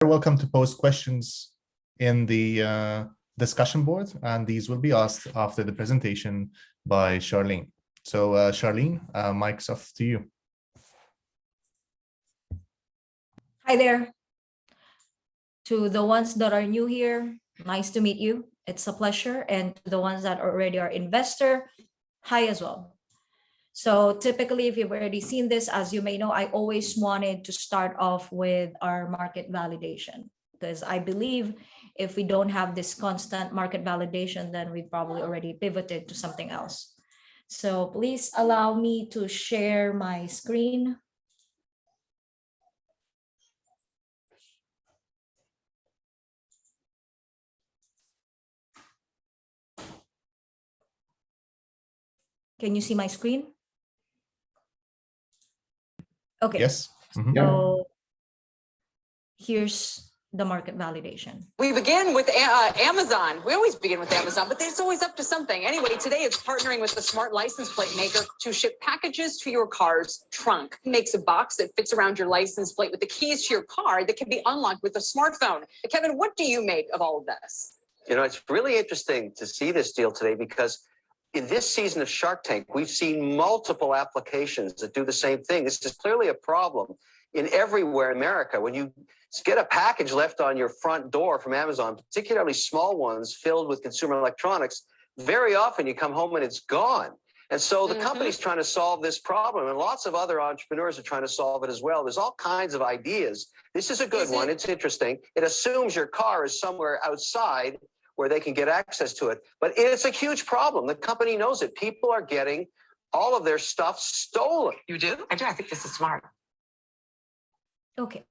You're welcome to post questions in the discussion board, and these will be asked after the presentation by Charlene. So Charlene, mic's off to you. Hi there. To the ones that are new here, nice to meet you. It's a pleasure. And to the ones that already are investor, hi as well. So typically, if you've already seen this, as you may know, I always wanted to start off with our market validation, because I believe if we don't have this constant market validation, then we probably already pivoted to something else. So please allow me to share my screen. Can you see my screen? Okay. Yes. Mm-hmm. So here's the market validation. We begin with Amazon. We always begin with Amazon, but it's always up to something. Anyway, today it's partnering with the smart license plate maker to ship packages to your car's trunk. It makes a box that fits around your license plate with the keys to your car that can be unlocked with a smartphone. Kevin, what do you make of all of this? You know, it's really interesting to see this deal today because in this season of Shark Tank, we've seen multiple applications that do the same thing. This is clearly a problem in everywhere in America. When you get a package left on your front door from Amazon, particularly small ones filled with consumer electronics, very often you come home and it's gone. And so the company's trying to solve this problem, and lots of other entrepreneurs are trying to solve it as well. There's all kinds of ideas. This is a good one. It's interesting. It assumes your car is somewhere outside where they can get access to it. But it's a huge problem. The company knows it. People are getting all of their stuff stolen. You do? I do. I think this is smart. Okay.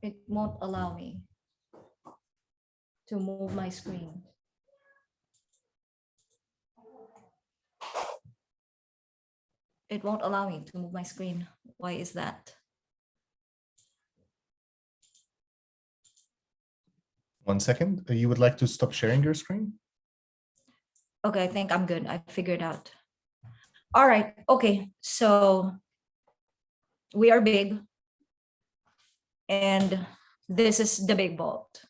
It won't allow me to move my screen. It won't allow me to move my screen. Why is that? One second. You would like to stop sharing your screen? Okay, I think I'm good. I figured out. All right. Okay. So we are Biig, and this is the Biig Vault.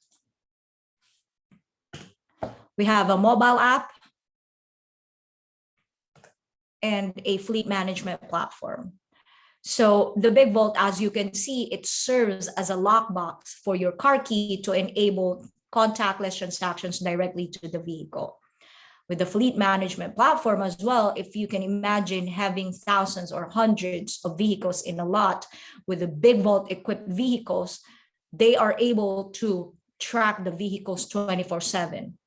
We have a mobile app and a fleet management platform. So the Biig Vault, as you can see, it serves as a lockbox for your car key to enable contactless transactions directly to the vehicle. With the fleet management platform as well, if you can imagine having thousands or hundreds of vehicles in a lot, with the Biig Vault equipped vehicles, they are able to track the vehicles 24/7.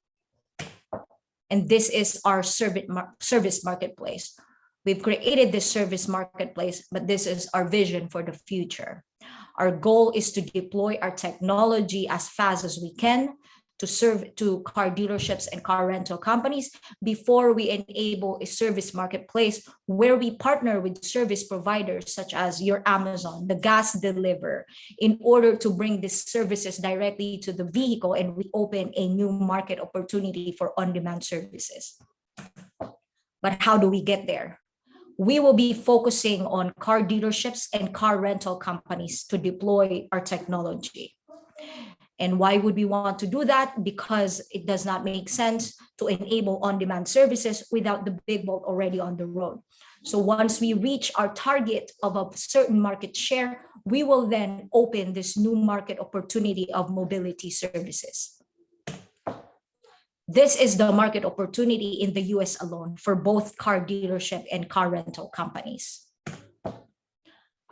And this is our service marketplace. We've created this service marketplace, but this is our vision for the future. Our goal is to deploy our technology as fast as we can to serve to car dealerships and car rental companies before we enable a service marketplace where we partner with service providers such as your Amazon, the gas deliverer, in order to bring these services directly to the vehicle, and we open a new market opportunity for on-demand services. But how do we get there? We will be focusing on car dealerships and car rental companies to deploy our technology. And why would we want to do that? Because it does not make sense to enable on-demand services without the Biig Vault already on the road. So once we reach our target of a certain market share, we will then open this new market opportunity of mobility services. This is the market opportunity in the US alone for both car dealership and car rental companies.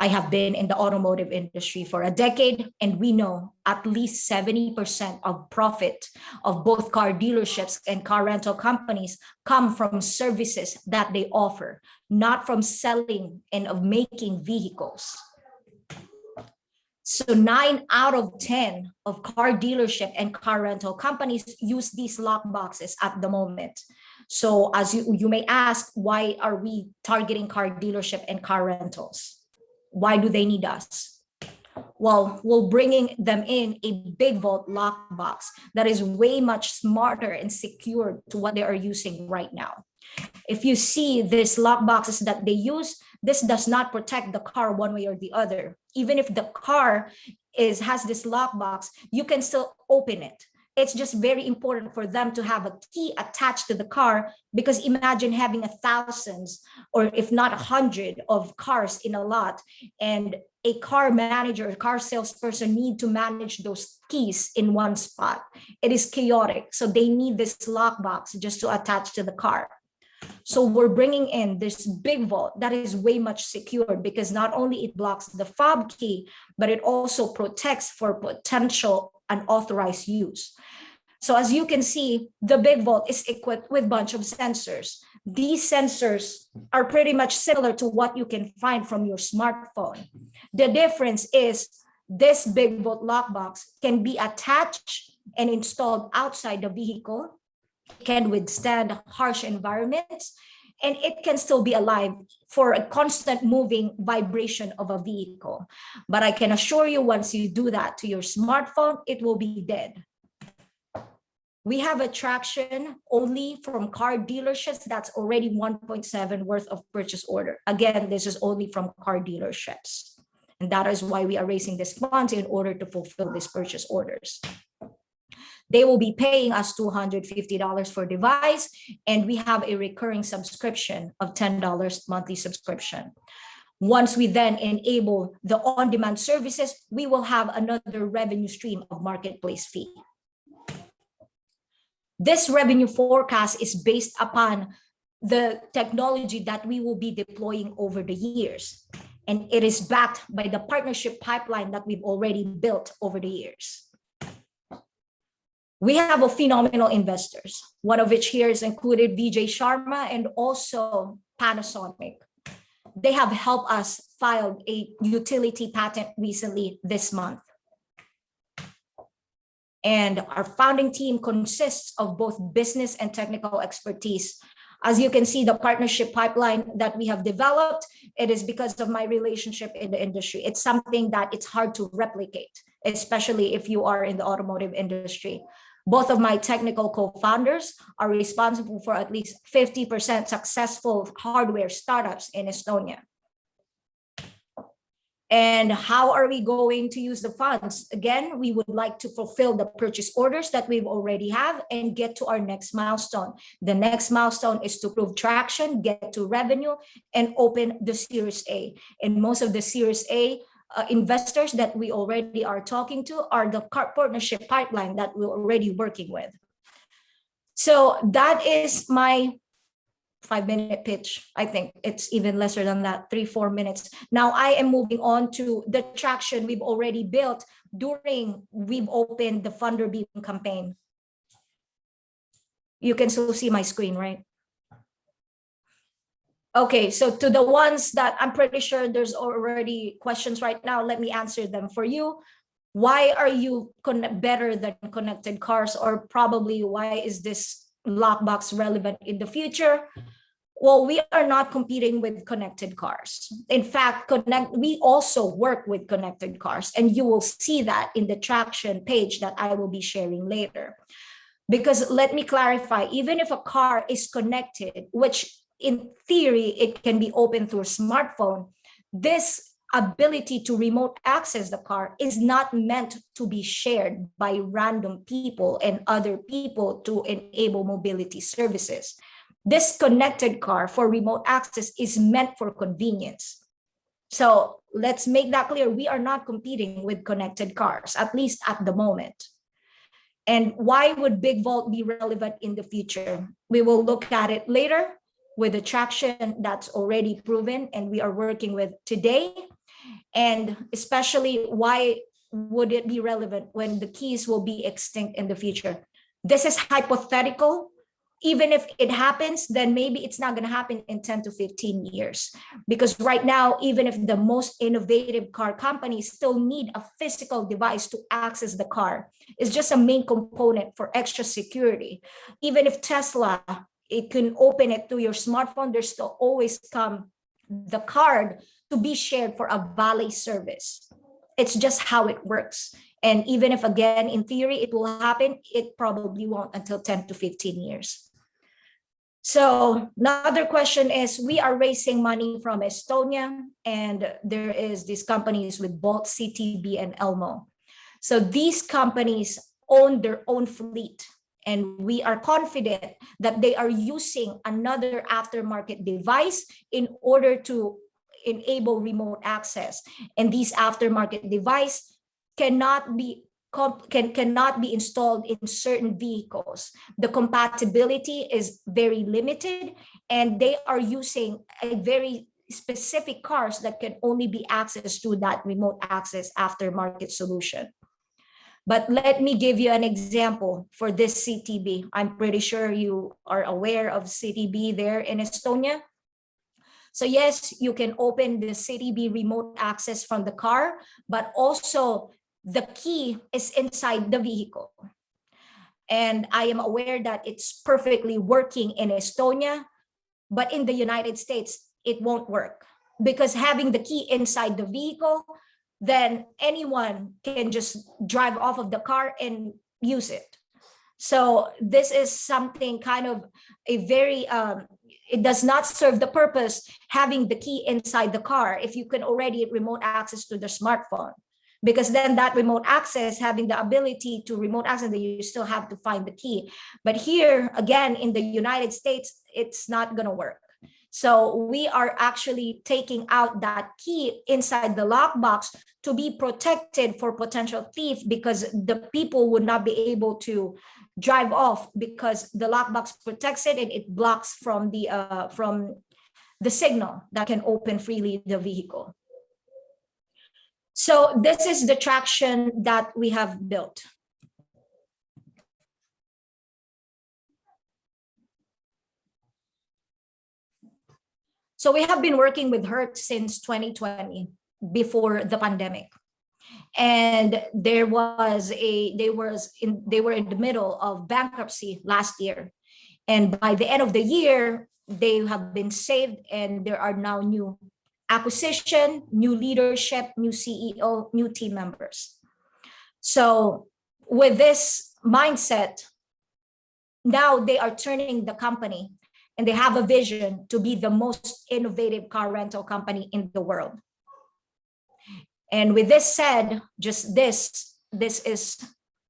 I have been in the automotive industry for a decade, and we know at least 70% of profit of both car dealerships and car rental companies come from services that they offer, not from selling and of making vehicles. So 9 out of 10 of car dealership and car rental companies use these lock boxes at the moment. So as you may ask, why are we targeting car dealership and car rentals? Why do they need us? Well, we're bringing them in a Biig Vault lockbox that is way much smarter and secure to what they are using right now. If you see these lockboxes that they use, this does not protect the car one way or the other. Even if the car has this lockbox, you can still open it. It's just very important for them to have a key attached to the car, because imagine having thousands or if not 100 of cars in a lot, and a car manager, a car salesperson need to manage those keys in one spot. It is chaotic. So they need this lockbox just to attach to the car. So we're bringing in this Biig Vault that is way much secured, because not only it blocks the fob key, but it also protects for potential unauthorized use. So as you can see, the Biig Vault is equipped with a bunch of sensors. These sensors are pretty much similar to what you can find from your smartphone. The difference is this Biig Vault lockbox can be attached and installed outside the vehicle. It can withstand harsh environments, and it can still be alive for a constant moving vibration of a vehicle. But I can assure you, once you do that to your smartphone, it will be dead. We have a traction only from car dealerships that's already 1.7 worth of purchase order. Again, this is only from car dealerships. And that is why we are raising this funds in order to fulfill these purchase orders. They will be paying us $250 for device, and we have a recurring subscription of $10 monthly subscription. Once we then enable the on-demand services, we will have another revenue stream of marketplace fee. This revenue forecast is based upon the technology that we will be deploying over the years. And it is backed by the partnership pipeline that we've already built over the years. We have a phenomenal investors, one of which here is included Vijay Sharma and also Panasonic. They have helped us file a utility patent recently this month. And our founding team consists of both business and technical expertise. As you can see, the partnership pipeline that we have developed, it is because of my relationship in the industry. It's something that it's hard to replicate, especially if you are in the automotive industry. Both of my technical co-founders are responsible for at least 50% successful hardware startups in Estonia. And how are we going to use the funds? Again, we would like to fulfill the purchase orders that we already have and get to our next milestone. The next milestone is to prove traction, get to revenue, and open the Series A. And most of the Series A investors that we already are talking to are the partnership pipeline that we're already working with. So that is my 5-minute pitch. I think it's even lesser than that, 3-4 minutes. Now I am moving on to the traction we've already built during we've opened the Funderbeam campaign. You can still see my screen, right? Okay, so to the ones that I'm pretty sure there's already questions right now, let me answer them for you. Why are you better than connected cars? Or probably why is this lockbox relevant in the future? Well, we are not competing with connected cars. In fact, we also work with connected cars, and you will see that in the traction page that I will be sharing later. Because let me clarify, even if a car is connected, which in theory, it can be opened through a smartphone, this ability to remote access the car is not meant to be shared by random people and other people to enable mobility services. This connected car for remote access is meant for convenience. So let's make that clear. We are not competing with connected cars, at least at the moment. And why would Biig Vault be relevant in the future? We will look at it later with the traction that's already proven and we are working with today. And especially why would it be relevant when the keys will be extinct in the future? This is hypothetical. Even if it happens, then maybe it's not going to happen in 10 to 15 years. Because right now, even if the most innovative car companies still need a physical device to access the car, it's just a main component for extra security. Even if Tesla, it can open it through your smartphone, there's still always come the card to be shared for a valet service. It's just how it works. And even if, again, in theory, it will happen, it probably won't until 10 to 15 years. So another question is, we are raising money from Estonia, and there is these companies with Bolt, CTB, and Elmo. So these companies own their own fleet, and we are confident that they are using another aftermarket device in order to enable remote access. And these aftermarket device cannot be installed in certain vehicles. The compatibility is very limited, and they are using a very specific cars that can only be accessed through that remote access aftermarket solution. But let me give you an example for this CTB. I'm pretty sure you are aware of CTB there in Estonia. So yes, you can open the CTB remote access from the car, but also the key is inside the vehicle. And I am aware that it's perfectly working in Estonia, but in the United States, it won't work, because having the key inside the vehicle, then anyone can just drive off of the car and use it. So this is something kind of a very, it does not serve the purpose having the key inside the car if you can already remote access to the smartphone. Because then that remote access, having the ability to remote access, that you still have to find the key. But here, again, in the United States, it's not going to work. So we are actually taking out that key inside the lockbox to be protected for potential thief, because the people would not be able to drive off because the lockbox protects it and it blocks from the signal that can open freely the vehicle. So this is the traction that we have built. So we have been working with Hertz since 2020, before the pandemic. And they were in the middle of bankruptcy last year. And by the end of the year, they have been saved, and there are now new acquisition, new leadership, new CEO, new team members. So with this mindset, now they are turning the company, and they have a vision to be the most innovative car rental company in the world. And with this said, just this is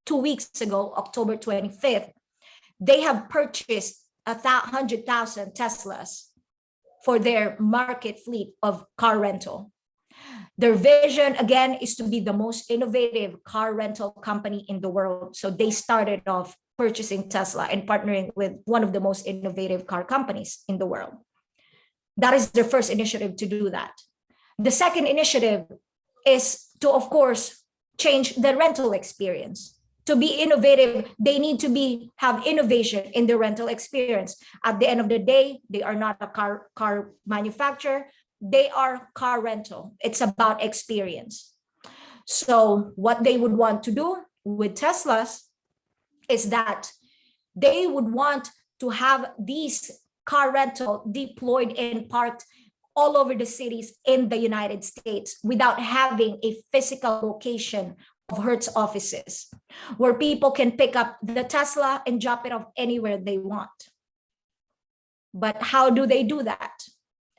2 weeks ago, October 25th, they have purchased 100,000 Teslas for their market fleet of car rental. Their vision, again, is to be the most innovative car rental company in the world. So they started off purchasing Tesla and partnering with one of the most innovative car companies in the world. That is their first initiative to do that. The second initiative is to, of course, change the rental experience. To be innovative, they need to have innovation in the rental experience. At the end of the day, they are not a car manufacturer. They are car rental. It's about experience. So what they would want to do with Teslas is that they would want to have these car rental deployed and parked all over the cities in the United States without having a physical location of Hertz offices, where people can pick up the Tesla and drop it off anywhere they want. But how do they do that?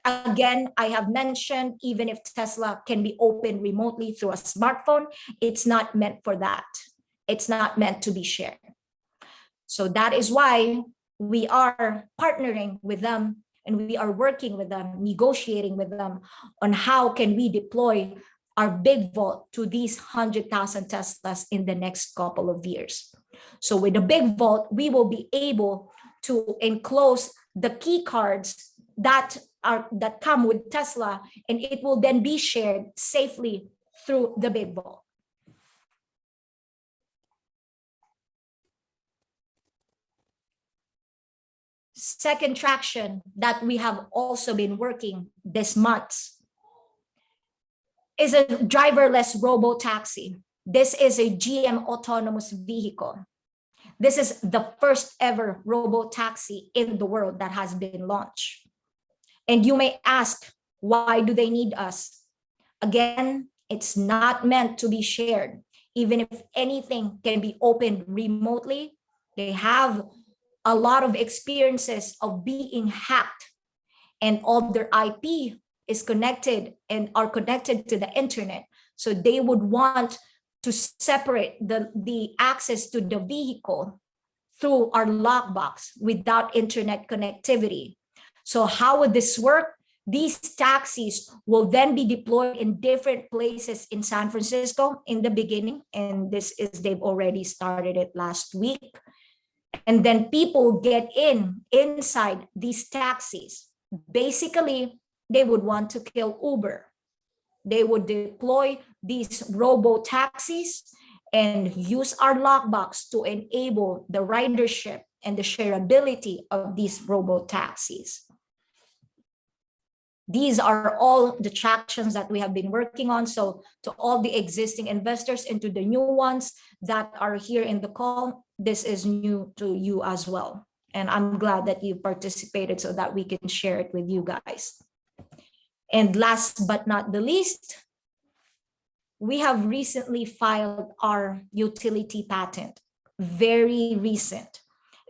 Again, I have mentioned, even if Tesla can be opened remotely through a smartphone, it's not meant for that. It's not meant to be shared. So that is why we are partnering with them, and we are working with them, negotiating with them on how can we deploy our Biig Vault to these 100,000 Teslas in the next couple of years. So with the Biig Vault, we will be able to enclose the key cards that come with Tesla, and it will then be shared safely through the Biig Vault. Second traction that we have also been working this month is a driverless robo-taxi. This is a GM autonomous vehicle. This is the first ever robo-taxi in the world that has been launched. And you may ask, why do they need us? Again, It's not meant to be shared. Even if anything can be opened remotely, they have a lot of experiences of being hacked, and all their IP is connected and are connected to the internet. So they would want to separate the access to the vehicle through our lockbox without internet connectivity. So how would this work? These taxis will then be deployed in different places in San Francisco in the beginning, and they've already started it last week. And then people get inside these taxis. Basically, they would want to kill Uber. They would deploy these robo taxis and use our lockbox to enable the ridership and the shareability of these robo taxis. These are all the tractions that we have been working on. So to all the existing investors and to the new ones that are here in the call, this is new to you as well. And I'm glad that you participated so that we can share it with you guys. And last but not the least, we have recently filed our utility patent, very recent.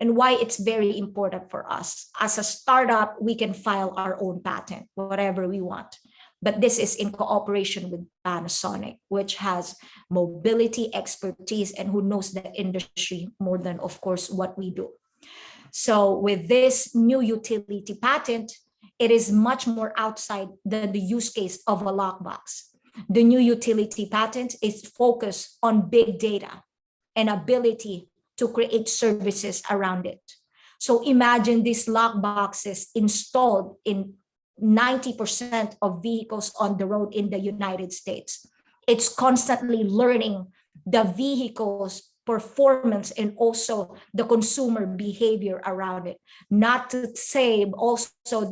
And why it's very important for us. As a startup, we can file our own patent, whatever we want. But this is in cooperation with Panasonic, which has mobility expertise and who knows the industry more than, of course, what we do. So with this new utility patent, it is much more outside the use case of a lockbox. The new utility patent is focused on big data and ability to create services around it. So imagine these lockboxes installed in 90% of vehicles on the road in the United States. It's constantly learning the vehicle's performance and also the consumer behavior around it. Not to say also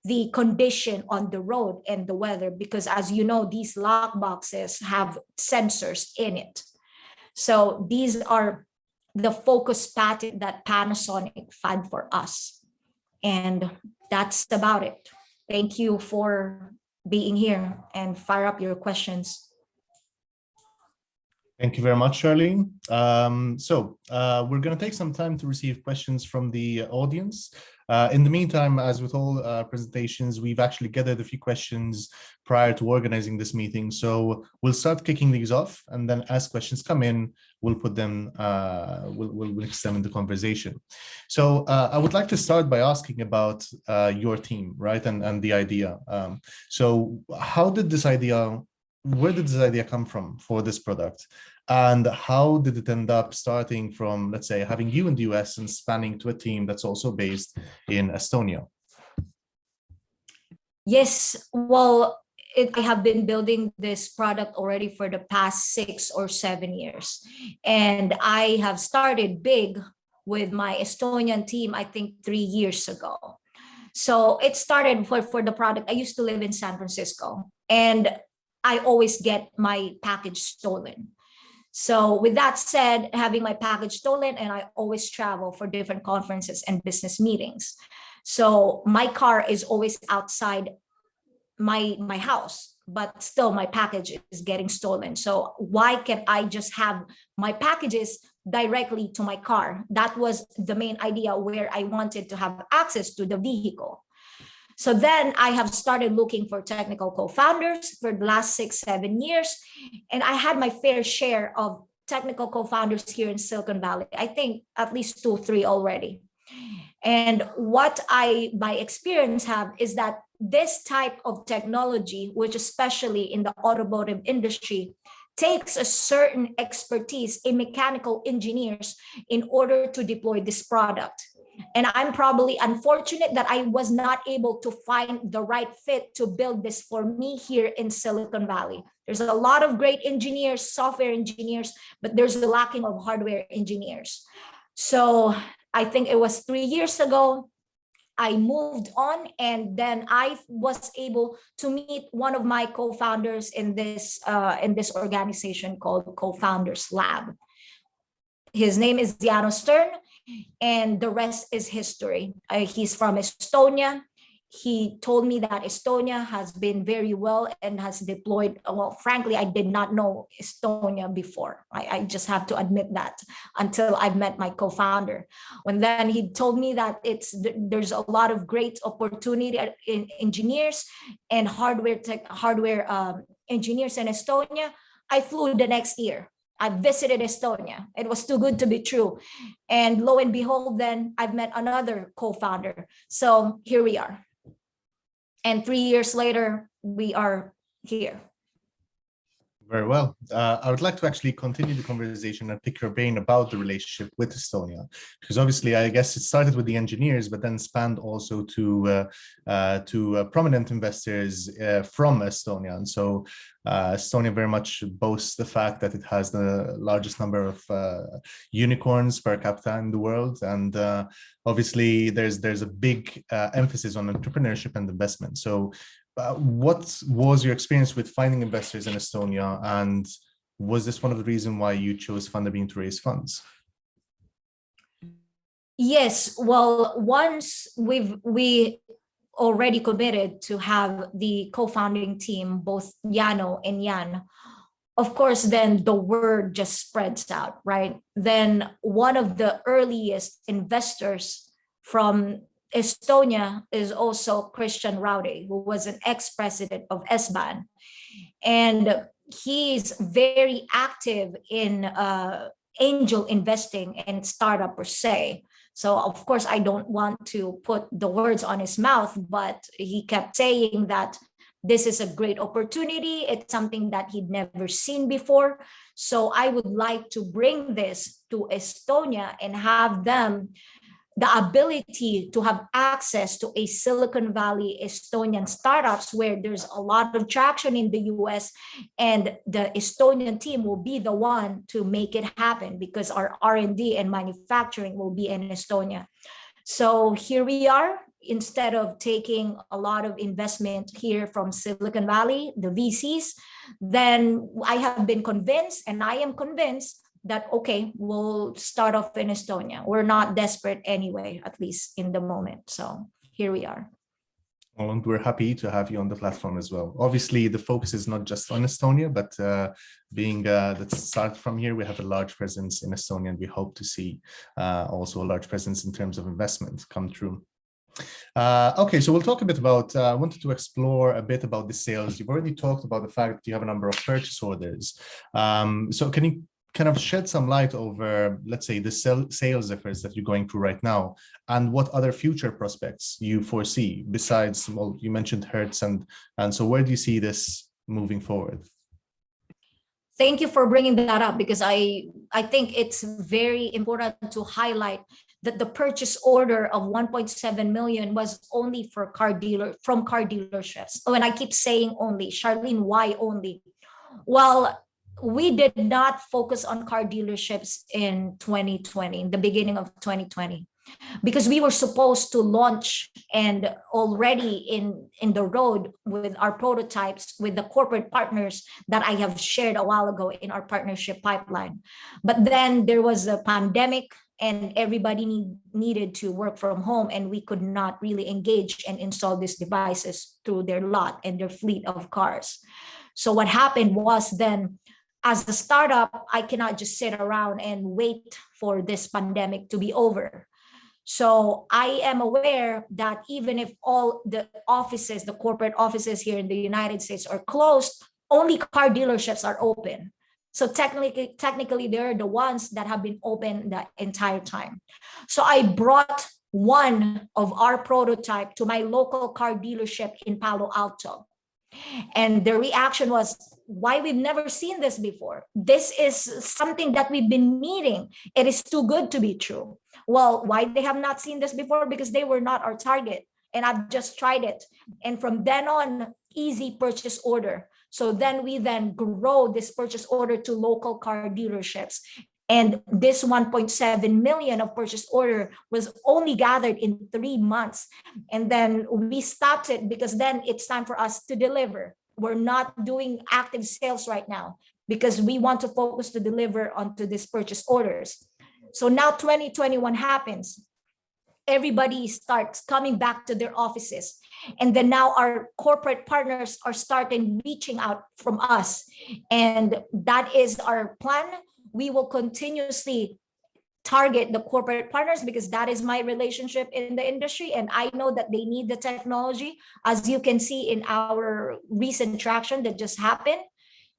the condition on the road and the weather, because as you know, these lockboxes have sensors in it. So these are the focus patent that Panasonic filed for us. And that's about it. Thank you for being here and fire up your questions. Thank you very much, Charlene. We're going to take some time to receive questions from the audience. In the meantime, as with all presentations, we've actually gathered a few questions prior to organizing this meeting. So we'll start kicking these off, and then as questions come in, we'll put them, we'll extend the conversation. So I would like to start by asking about your team, right, and the idea. So how did this idea, where did this idea come from for this product? And how did it end up starting from, let's say, having you in the US and spanning to a team that's also based in Estonia? Yes, well, I have been building this product already for the past 6 or 7 years. And I have started Biig with my Estonian team, I think 3 years ago. So it started for the product. I used to live in San Francisco, and I always get my package stolen. So with that said, having my package stolen, and I always travel for different conferences and business meetings. So my car is always outside my house, but still my package is getting stolen. So why can't I just have my packages directly to my car? That was the main idea, where I wanted to have access to the vehicle. So then I have started looking for technical co-founders for the last 6-7 years. And I had my fair share of technical co-founders here in Silicon Valley. I think at least 2-3 already. And what I, by experience, have is that this type of technology, which especially in the automotive industry, takes a certain expertise in mechanical engineers in order to deploy this product. And I'm probably unfortunate that I was not able to find the right fit to build this for me here in Silicon Valley. There's a lot of great engineers, software engineers, but there's a lacking of hardware engineers. So I think it was 3 years ago, I moved on, and then I was able to meet one of my co-founders in this organization called Co-Founders Lab. His name is Janno Stern, and the rest is history. He's from Estonia, he told me that Estonia has been very well and has deployed. Well, frankly, I did not know Estonia before. I just have to admit that until I've met my co-founder. When then he told me that there's a lot of great opportunity in engineers and hardware engineers in Estonia. I flew the next year. I visited Estonia. It was too good to be true. And lo and behold, then I've met another co-founder. So here we are. And 3 years later, we are here. Very well. I would like to actually continue the conversation and pick your brain about the relationship with Estonia, because obviously, I guess it started with the engineers, but then spanned also to prominent investors from Estonia. And so Estonia very much boasts the fact that it has the largest number of unicorns per capita in the world. And obviously, there's a big emphasis on entrepreneurship and investment. So what was your experience with finding investors in Estonia, and was this one of the reasons why you chose Funderbeam to raise funds? Yes, well, once we already committed to have the co-founding team, both Janno and Jan, of course, then the word just spreads out, right? Then one of the earliest investors from Estonia is also Christian Raude, who was an ex-president of SBAN. And he's very active in angel investing and startup per se. So of course, I don't want to put the words on his mouth, but he kept saying that this is a great opportunity. It's something that he'd never seen before. So I would like to bring this to Estonia and have them the ability to have access to a Silicon Valley Estonian startups where there's a lot of traction in the US, and the Estonian team will be the one to make it happen because our R&D and manufacturing will be in Estonia. So here we are. Instead of taking a lot of investment here from Silicon Valley, the VCs, then I have been convinced, and I am convinced that, okay, we'll start off in Estonia. We're not desperate anyway, at least in the moment. So here we are. Well, and we're happy to have you on the platform as well. Obviously, the focus is not just on Estonia, but being that start from here, we have a large presence in Estonia, and we hope to see also a large presence in terms of investment come through. Okay, so we'll talk a bit about, I wanted to explore a bit about the sales. You've already talked about the fact that you have a number of purchase orders. So can you kind of shed some light over, let's say, the sales efforts that you're going through right now, and what other future prospects you foresee besides, well, you mentioned Hertz, and so where do you see this moving forward? Thank you for bringing that up, because I think it's very important to highlight that the purchase order of 1.7 million was only for car dealerships. Oh, and I keep saying only. Charlene, why only? Well, we did not focus on car dealerships in 2020, in the beginning of 2020, because we were supposed to launch and already in the road with our prototypes with the corporate partners that I have shared a while ago in our partnership pipeline. But then there was a pandemic, and everybody needed to work from home, and we could not really engage and install these devices through their lot and their fleet of cars. So what happened was, then, as a startup, I cannot just sit around and wait for this pandemic to be over. So I am aware that even if all the offices, the corporate offices here in the United States are closed, only car dealerships are open. So technically, they're the ones that have been open the entire time. So I brought one of our prototype to my local car dealership in Palo Alto. And the reaction was, why, we've never seen this before. This is something that we've been needing. It is too good to be true. Well, why they have not seen this before? Because they were not our target. And I've just tried it. And from then on, easy purchase order. So then we grow this purchase order to local car dealerships. And this 1.7 million of purchase order was only gathered in 3 months. And then we stopped it because then it's time for us to deliver. We're not doing active sales right now because we want to focus to deliver onto these purchase orders. So now 2021 happens. everybody starts coming back to their offices. And then now our corporate partners are starting reaching out from us. And that is our plan. We will continuously target the corporate partners because that is my relationship in the industry. And I know that they need the technology, as you can see in our recent traction that just happened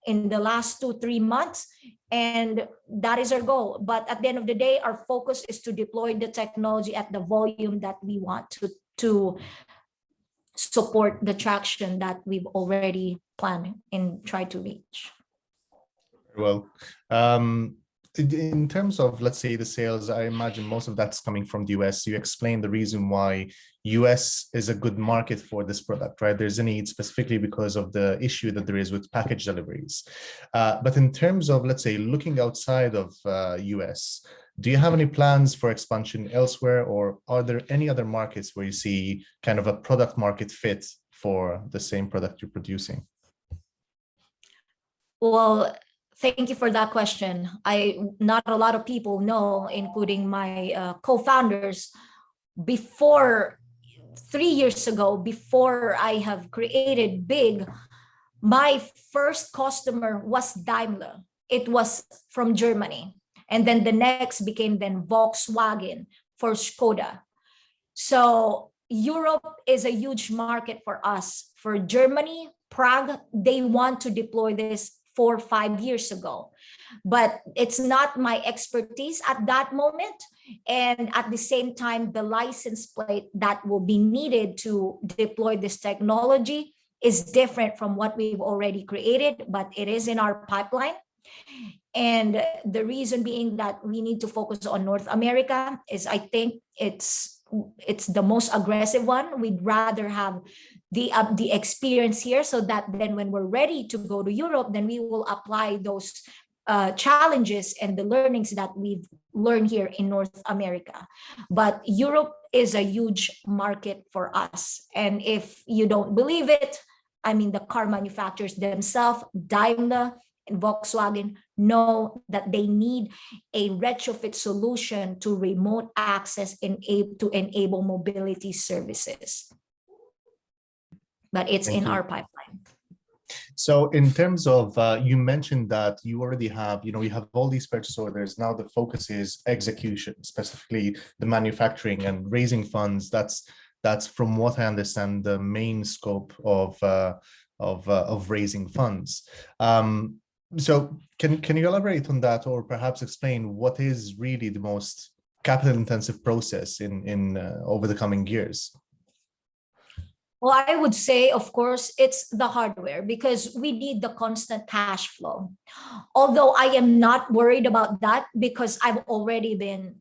in the last 2-3 months. And that is our goal. But at the end of the day, our focus is to deploy the technology at the volume that we want to support the traction that we've already planned and try to reach. Well, in terms of, let's say, the sales, I imagine most of that's coming from the US. You explained the reason why US is a good market for this product, right? There's a need specifically because of the issue that there is with package deliveries. But in terms of, let's say, looking outside of US, do you have any plans for expansion elsewhere, or are there any other markets where you see kind of a product market fit for the same product you're producing? Well, thank you for that question. Not a lot of people know, including my co-founders, before 3 years ago, before I have created Biig, my first customer was Daimler. It was from Germany. And then the next became then Volkswagen for Skoda. So Europe is a huge market for us. For Germany, Prague, they want to deploy this 4 or 5 years ago, but it's not my expertise at that moment. And at the same time, the license plate that will be needed to deploy this technology is different from what we've already created, but it is in our pipeline. And the reason being that we need to focus on North America is I think it's the most aggressive one. We'd rather have the experience here so that then when we're ready to go to Europe, then we will apply those challenges and the learnings that we've learned here in North America. But Europe is a huge market for us. And if you don't believe it, I mean, the car manufacturers themselves, Daimler and Volkswagen, know that they need a retrofit solution to remote access and to enable mobility services. But it's in our pipeline. So in terms of, you mentioned that you already have, you have all these purchase orders. Now the focus is execution, specifically the manufacturing and raising funds. That's from what I understand, the main scope of raising funds. So can you elaborate on that, or perhaps explain what is really the most capital intensive process in over the coming years? Well, I would say, of course, it's the hardware, because we need the constant cash flow. Although I am not worried about that, because I've already been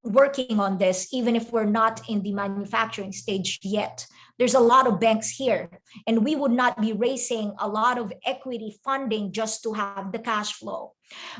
working on this, even if we're not in the manufacturing stage yet. There's a lot of banks here, and we would not be raising a lot of equity funding just to have the cash flow.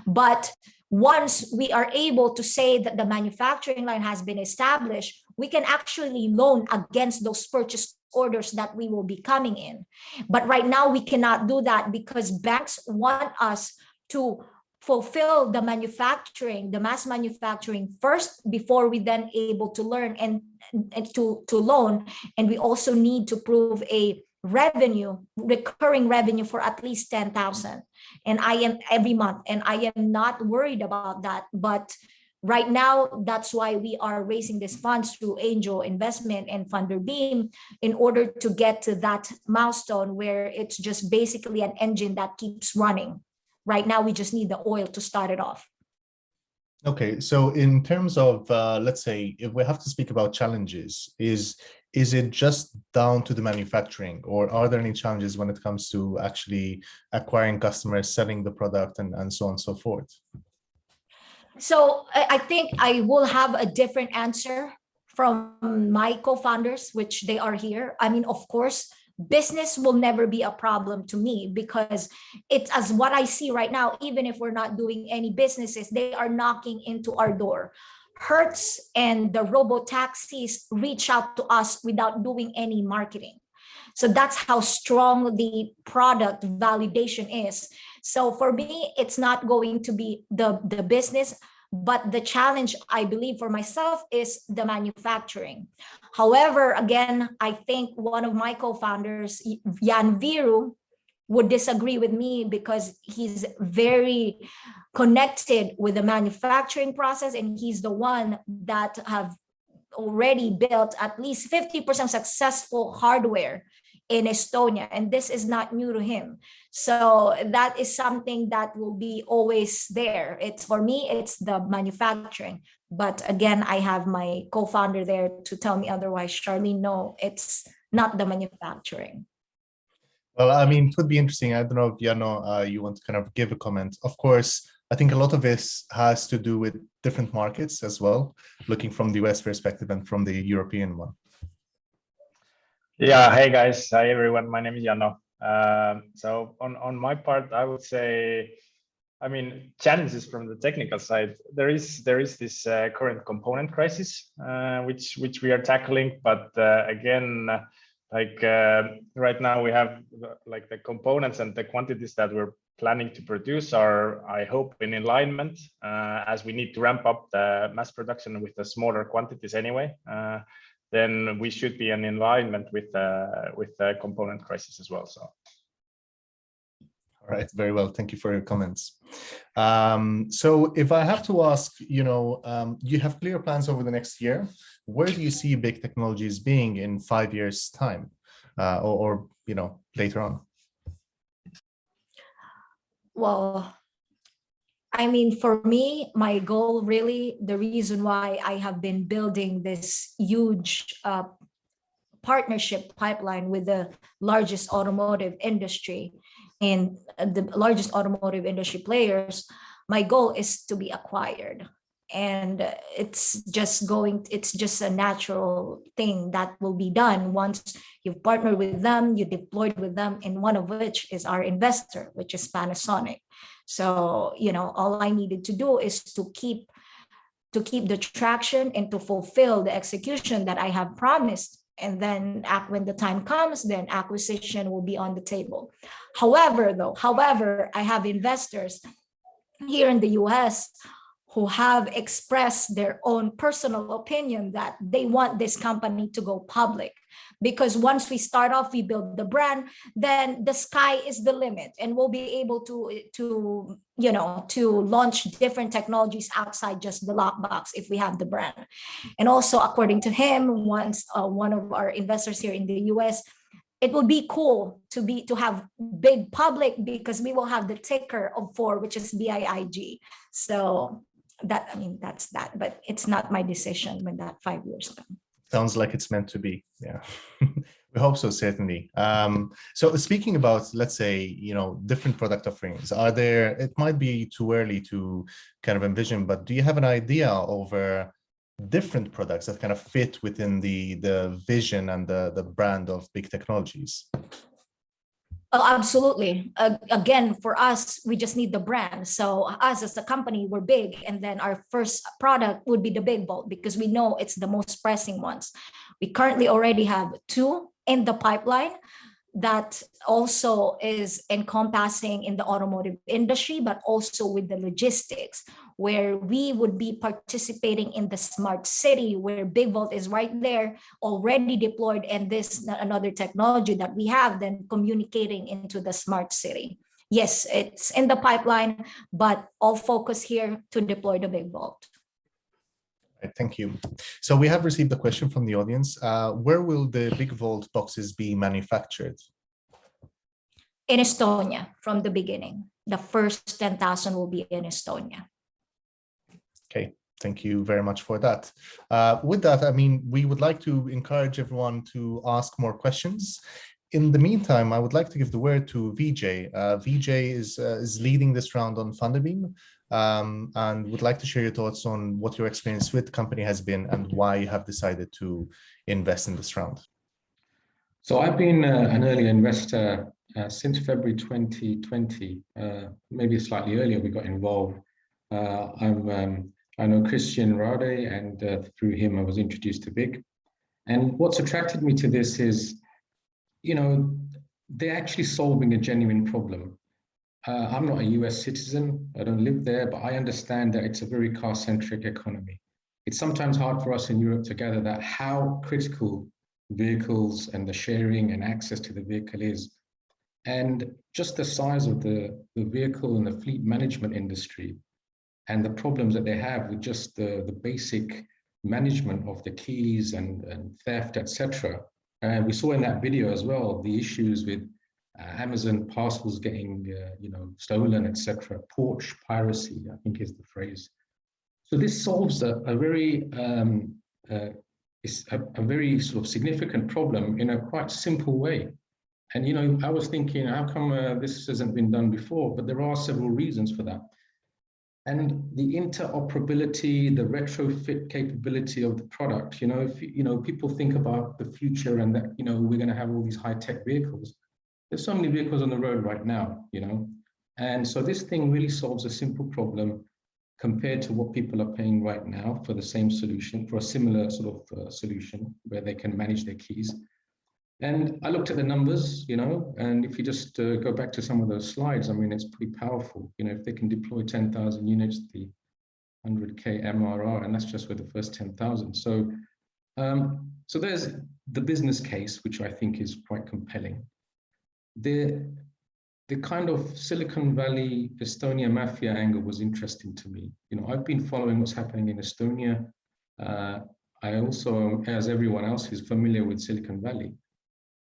But once we are able to say that the manufacturing line has been established, we can actually loan against those purchase orders that we will be coming in. But right now we cannot do that because banks want us to fulfill the mass manufacturing first before we then able to learn and to loan. And we also need to prove a recurring revenue for at least 10,000. And I am every month, and I am not worried about that. But right now, that's why we are raising these funds through angel investment and Funderbeam in order to get to that milestone where it's just basically an engine that keeps running. Right now, we just need the oil to start it off. Okay, so in terms of, let's say, if we have to speak about challenges, is it just down to the manufacturing, or are there any challenges when it comes to actually acquiring customers, selling the product, and so on and so forth? So I think I will have a different answer from my co-founders, which they are here. I mean, of course, business will never be a problem to me, because it's as what I see right now. Even if we're not doing any businesses, they are knocking into our door. Hertz and the robo-taxis reach out to us without doing any marketing. So that's how strong the product validation is. So for me, it's not going to be the business. But the challenge, I believe, for myself is the manufacturing. However, again, I think one of my co-founders, Jan Viru, would disagree with me because he's very connected with the manufacturing process, and he's the one that have already built at least 50% successful hardware in Estonia, and this is not new to him. So that is something that will be always there. It's, for me, it's the manufacturing. But again, I have my co-founder there to tell me otherwise. Charlene, no, it's not the manufacturing. Well, I mean, it would be interesting. I don't know if Janno, you want to kind of give a comment. Of course, I think a lot of this has to do with different markets as well, looking from the US perspective and from the European one. Yeah, hey guys, hi everyone. My name is Janno. So on my part, I would say, I mean, challenges from the technical side. There is this current component crisis, which we are tackling. But again, right now we have like the components and the quantities that we're planning to produce are, I hope, in alignment, as we need to ramp up the mass production with the smaller quantities anyway. Then we should be in alignment with the component crisis as well. So. All right, very well. Thank you for your comments. So if I have to ask, you have clear plans over the next year. Where do you see Biig Technologies being in 5 years' time, or later on? Well, I mean, for me, my goal really, the reason why I have been building this huge partnership pipeline with the largest automotive industry and the largest automotive industry players, my goal is to be acquired. And it's just a natural thing that will be done once you've partnered with them, you deployed with them, and one of which is our investor, which is Panasonic. So, all I needed to do is to keep the traction and to fulfill the execution that I have promised. And then when the time comes, then acquisition will be on the table. However, I have investors here in the US who have expressed their own personal opinion that they want this company to go public. Because once we start off, we build the brand, then the sky is the limit, and we'll be able to launch different technologies outside just the lockbox if we have the brand. And also, according to him, once one of our investors here in the US, it will be cool to have Biig public because we will have the ticker of 4, which is BIIG. So that's that, but it's not my decision when that 5 years ago. Sounds like it's meant to be. Yeah, we hope so, certainly. So speaking about, let's say, different product offerings, it might be too early to kind of envision, but do you have an idea over different products that kind of fit within the vision and the brand of Biig Technologies? Oh, absolutely. Again, for us, we just need the brand. So us as a company, we're big. And then our first product would be the Biig Vault because we know it's the most pressing ones. We currently already have 2 in the pipeline that also is encompassing in the automotive industry, but also with the logistics, where we would be participating in the smart city, where Biig Vault is right there already deployed, and this another technology that we have then communicating into the smart city. Yes, it's in the pipeline, but all focus here to deploy the Biig Vault. Right, thank you. So we have received a question from the audience. Where will the Biig Vault boxes be manufactured? In Estonia from the beginning. The first 10,000 will be in Estonia. Okay, thank you very much for that. With that, I mean, we would like to encourage everyone to ask more questions. In the meantime, I would like to give the word to Vijay. Vijay is leading this round on Funderbeam, and would like to share your thoughts on what your experience with the company has been and why you have decided to invest in this round. So I've been an early investor since February 2020, maybe slightly earlier we got involved. I know Christian Rade, and through him I was introduced to Biig. And what's attracted me to this is, they're actually solving a genuine problem. I'm not a US citizen, I don't live there, but I understand that it's a very car-centric economy. It's sometimes hard for us in Europe to gather that how critical vehicles and the sharing and access to the vehicle is. And just the size of the vehicle and the fleet management industry and the problems that they have with just the basic management of the keys and theft, etc. We saw in that video as well, the issues with Amazon parcels getting stolen, etc. Porch piracy, I think is the phrase. So this solves a very sort of significant problem in a quite simple way. And I was thinking, how come this hasn't been done before? But there are several reasons for that. And the interoperability, the retrofit capability of the product. If people think about the future and that we're going to have all these high-tech vehicles. There's so many vehicles on the road right now, and so this thing really solves a simple problem compared to what people are paying right now for the same solution, for a similar sort of solution where they can manage their keys. And I looked at the numbers, and if you just go back to some of those slides, I mean, it's pretty powerful. If they can deploy 10,000 units, the 100K MRR, and that's just with the first 10,000. So there's the business case, which I think is quite compelling. The kind of Silicon Valley, Estonia mafia angle was interesting to me. I've been following what's happening in Estonia. I also, as everyone else, is familiar with Silicon Valley.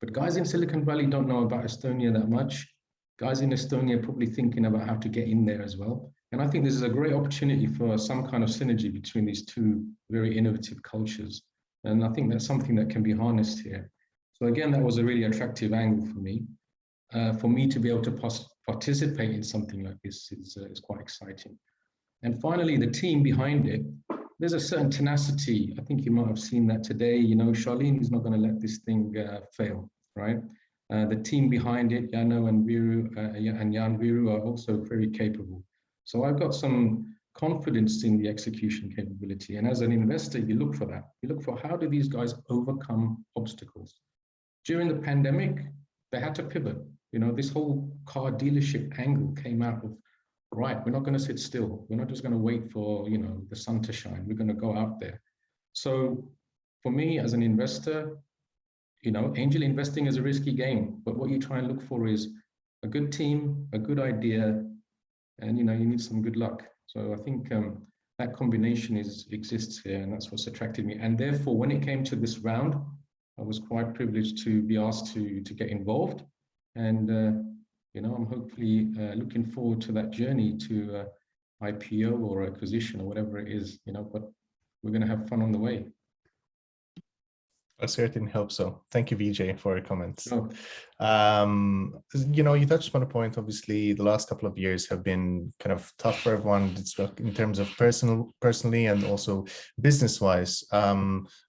But guys in Silicon Valley don't know about Estonia that much. Guys in Estonia are probably thinking about how to get in there as well. And I think this is a great opportunity for some kind of synergy between these two very innovative cultures. And I think that's something that can be harnessed here. So again, that was a really attractive angle for me. For me to be able to participate in something like this is quite exciting. And finally, the team behind it, there's a certain tenacity. I think you might have seen that today. Charlene is not going to let this thing fail, right? The team behind it, Janno and Jan Viru, are also very capable. So I've got some confidence in the execution capability. And as an investor, you look for that. You look for how do these guys overcome obstacles. During the pandemic, they had to pivot. This whole car dealership angle came out of, right, we're not going to sit still. We're not just going to wait for, the sun to shine. We're going to go out there. So for me as an investor, angel investing is a risky game, but what you try and look for is a good team, a good idea, and, you need some good luck. So I think that combination exists here, and that's what's attracted me. And therefore, when it came to this round, I was quite privileged to be asked to get involved. And, I'm hopefully looking forward to that journey to IPO or acquisition or whatever it is, but we're going to have fun on the way. I certainly hope so. Thank you, Vijay, for your comments. Oh. You touched upon a point. Obviously, the last couple of years have been kind of tough for everyone in terms of personally and also business-wise.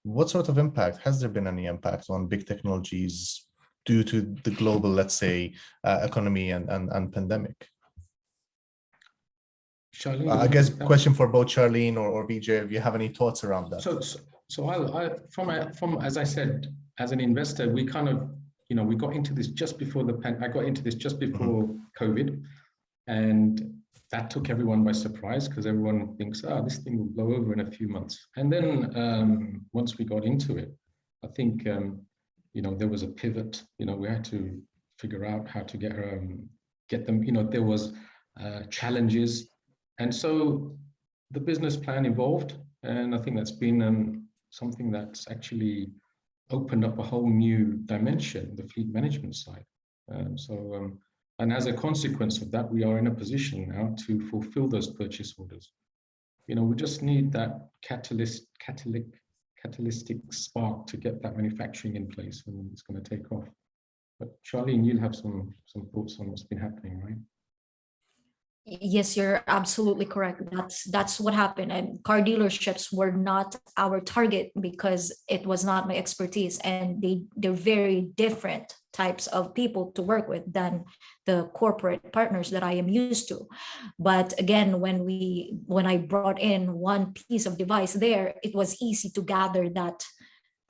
What sort of impact, has there been any impact on big technologies due to the global, let's say, economy and pandemic? Charlene, I guess question for both Charlene or Vijay, if you have any thoughts around that. So as I said, as an investor, we kind of, we got into this just before I got into this just before COVID, and that took everyone by surprise because everyone thinks, this thing will blow over in a few months. And then once we got into it, I think, there was a pivot. We had to figure out how to get them. There was challenges, and so the business plan evolved, and I think that's been something that's actually opened up a whole new dimension, the fleet management side. And as a consequence of that, we are in a position now to fulfill those purchase orders. We just need that catalytic spark to get that manufacturing in place, and it's going to take off. But Charlene, you'll have some thoughts on what's been happening, right? Yes, you're absolutely correct. That's what happened. And car dealerships were not our target because it was not my expertise, and they're very different types of people to work with than the corporate partners that I am used to. But again, when I brought in one piece of device there, it was easy to gather that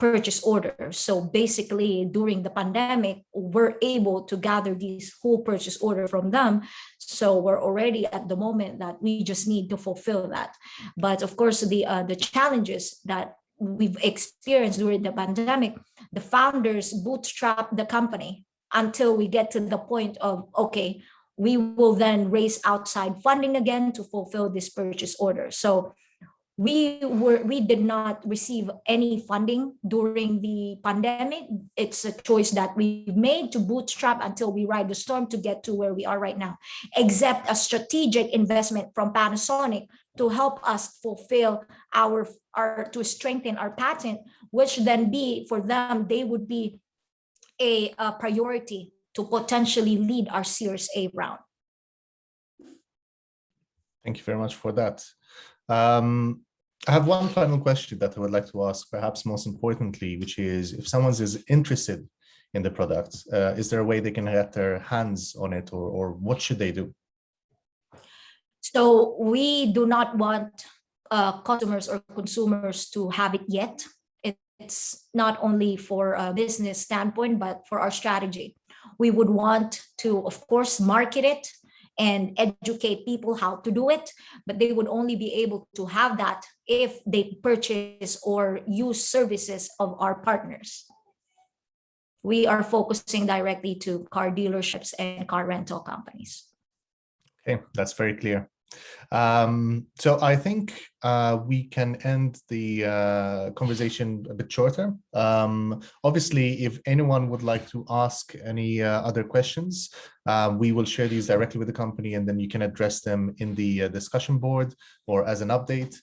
purchase orders. So basically, during the pandemic, we're able to gather these whole purchase order from them. So we're already at the moment that we just need to fulfill that. But of course, the challenges that we've experienced during the pandemic, the founders bootstrap the company until we get to the point of, okay, we will then raise outside funding again to fulfill this purchase order. So we did not receive any funding during the pandemic. It's a choice that we made to bootstrap until we ride the storm to get to where we are right now, except a strategic investment from Panasonic to help us fulfill our to strengthen our patent, which then be for them, they would be a priority to potentially lead our Series A round. Thank you very much for that. I have one final question that I would like to ask, perhaps most importantly, which is if someone is interested in the product, is there a way they can get their hands on it, or what should they do? So we do not want customers or consumers to have it yet. It's not only for a business standpoint, but for our strategy. We would want to, of course, market it and educate people how to do it, but they would only be able to have that if they purchase or use services of our partners. We are focusing directly to car dealerships and car rental companies. Okay, that's very clear. So I think we can end the conversation a bit shorter. Obviously, if anyone would like to ask any other questions, we will share these directly with the company, and then you can address them in the discussion board or as an update.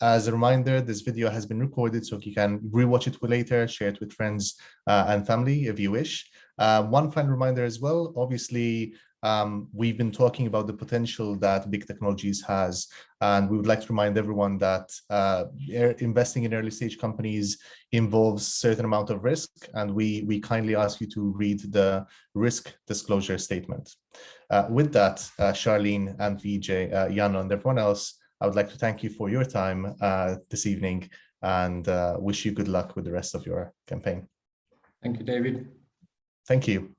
As a reminder, this video has been recorded, so you can rewatch it later, share it with friends and family if you wish. One final reminder as well, obviously, we've been talking about the potential that Biig Technologies has, and we would like to remind everyone that investing in early stage companies involves a certain amount of risk, and we kindly ask you to read the risk disclosure statement. With that, Charlene and Vijay, Janno, and everyone else, I would like to thank you for your time this evening, and wish you good luck with the rest of your campaign. Thank you, David. Thank you.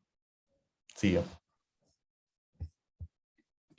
See you.